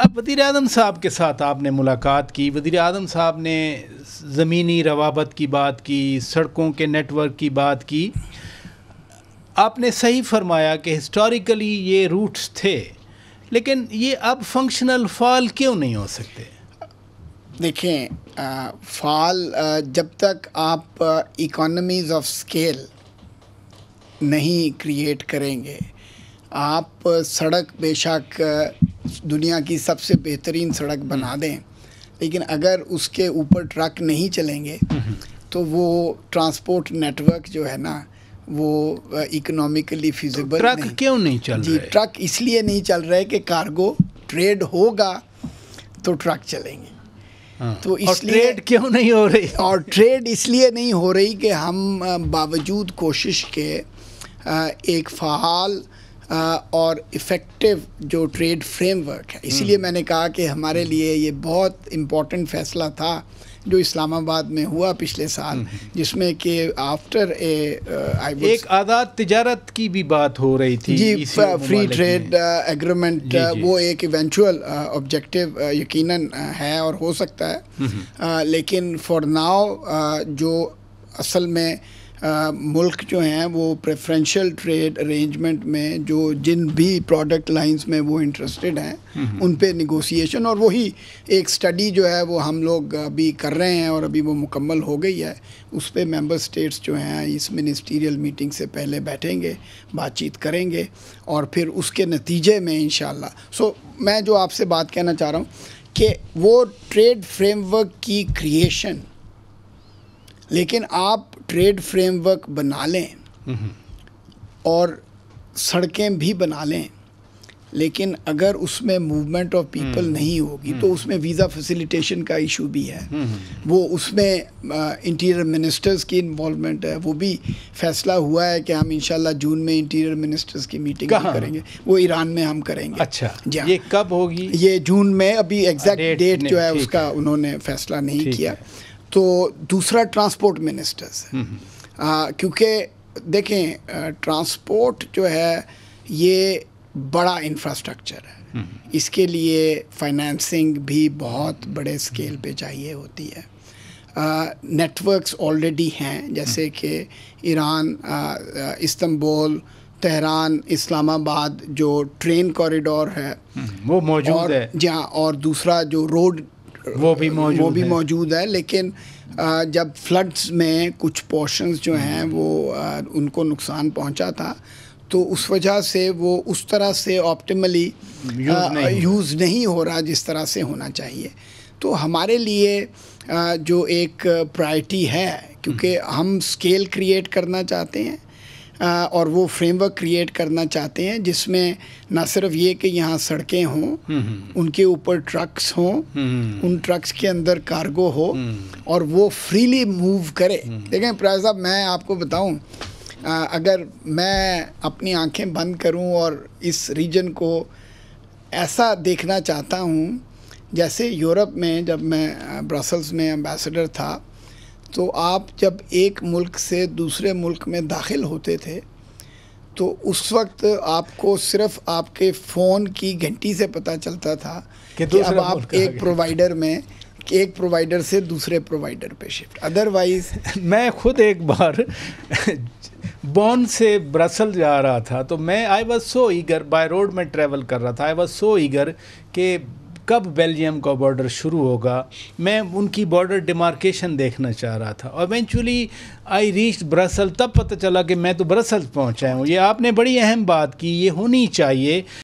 اب وزیر اعظم صاحب کے ساتھ آپ نے ملاقات کی، وزیر اعظم صاحب نے زمینی روابط کی بات کی، سڑکوں کے نیٹ ورک کی بات کی. آپ نے صحیح فرمایا کہ ہسٹوریکلی یہ روٹس تھے، لیکن یہ اب فنکشنل فعال کیوں نہیں ہو سکتے؟ دیکھیں، فعال جب تک آپ اکانومیز آف اسکیل نہیں کریٹ کریں گے. آپ سڑک بے شک دنیا کی سب سے بہترین سڑک بنا دیں، لیکن اگر اس کے اوپر ٹرک نہیں چلیں گے تو وہ ٹرانسپورٹ نیٹ ورک جو ہے نا وہ اکنامیکلی فیزیبل نہیں. ٹرک کیوں نہیں چل رہے؟ جی، ٹرک اس لیے نہیں چل رہے کہ کارگو ٹریڈ ہوگا تو ٹرک چلیں گے. تو اس لیے ٹریڈ کیوں نہیں ہو رہی؟ اور ٹریڈ اس لیے نہیں ہو رہی کہ ہم باوجود کوشش کے ایک فعال اور افیکٹو جو ٹریڈ فریم ورک ہے. اسی لیے میں نے کہا کہ ہمارے لیے یہ بہت امپورٹنٹ فیصلہ تھا جو اسلام آباد میں ہوا پچھلے سال، جس میں کہ آفٹر ایک آزاد تجارت کی بھی بات ہو رہی تھی. جی، فری ٹریڈ ایگریمنٹ، وہ ایک ایونچوئل آبجیکٹیو یقیناً ہے اور ہو سکتا ہے، لیکن فار ناؤ جو اصل میں ملک جو ہیں وہ پریفرینشیل ٹریڈ ارینجمنٹ میں جو جن بھی پروڈکٹ لائنز میں وہ انٹرسٹڈ ہیں ان پہ نیگوسیشن، اور وہی ایک سٹڈی جو ہے وہ ہم لوگ ابھی کر رہے ہیں اور ابھی وہ مکمل ہو گئی ہے. اس پہ ممبر اسٹیٹس جو ہیں اس منسٹیریل میٹنگ سے پہلے بیٹھیں گے، بات چیت کریں گے، اور پھر اس کے نتیجے میں انشاءاللہ میں جو آپ سے بات کہنا چاہ رہا ہوں کہ وہ ٹریڈ فریم ورک کی کریشن، لیکن آپ ٹریڈ فریم ورک بنا لیں اور سڑکیں بھی بنا لیں، لیکن اگر اس میں موومنٹ آف پیپل نہیں ہوگی تو اس میں ویزا فیسیلیٹیشن کا ایشو بھی ہے. وہ اس میں انٹیریئر منسٹرز کی انوالومنٹ ہے. وہ بھی فیصلہ ہوا ہے کہ ہم انشاءاللہ جون میں انٹیریئر منسٹرز کی میٹنگ کریں گے. وہ ایران میں ہم کریں گے. اچھا، جی ہاں. یہ کب ہوگی؟ یہ جون میں. ابھی ایگزیکٹ ڈیٹ جو ہے اس کا انہوں نے فیصلہ نہیں کیا. تو دوسرا ٹرانسپورٹ منسٹرز ہے، کیونکہ دیکھیں ٹرانسپورٹ جو ہے یہ بڑا انفراسٹرکچر ہے، اس کے لیے فائنینسنگ بھی بہت بڑے اسکیل پہ چاہیے ہوتی ہے. نیٹ ورکس آلریڈی ہیں، جیسے کہ ایران، استنبول، تہران، اسلام آباد جو ٹرین کوریڈور ہے وہ موجود ہے. جی ہاں، اور دوسرا جو روڈ وہ بھی موجود ہے. لیکن جب فلڈز میں کچھ پورشنز جو ہیں وہ ان کو نقصان پہنچا تھا تو اس وجہ سے وہ اس طرح سے آپٹیملی یوز نہیں ہو رہا جس طرح سے ہونا چاہیے. تو ہمارے لیے جو ایک پرائرٹی ہے، کیونکہ ہم اسکیل کریٹ کرنا چاہتے ہیں اور وہ فریم ورک کریٹ کرنا چاہتے ہیں جس میں نہ صرف یہ کہ یہاں سڑکیں ہوں، ان کے اوپر ٹرکس ہوں، ان ٹرکس کے اندر کارگو ہو اور وہ فریلی موو کرے. دیکھیں پرائز صاحب، میں آپ کو بتاؤں، اگر میں اپنی آنکھیں بند کروں اور اس ریجن کو ایسا دیکھنا چاہتا ہوں جیسے یورپ میں جب میں برسلز میں ایمبیسڈر تھا، تو آپ جب ایک ملک سے دوسرے ملک میں داخل ہوتے تھے تو اس وقت آپ کو صرف آپ کے فون کی گھنٹی سے پتہ چلتا تھا کہ اب آپ ایک پرووائڈر میں ایک پرووائڈر سے دوسرے پرووائڈر پہ شفٹ. ادروائز میں خود ایک بار بون سے برسل جا رہا تھا تو میں I was so eager, by road میں ٹریول کر رہا تھا، آئی واز سو ایگر کہ کب بیلجیم کا بارڈر شروع ہوگا. میں ان کی بارڈر ڈیمارکیشن دیکھنا چاہ رہا تھا. ایونچولی آئی ریچ برسل، تب پتہ چلا کہ میں تو برسل پہنچا ہوں. یہ آپ نے بڑی اہم بات کی، یہ ہونی چاہیے.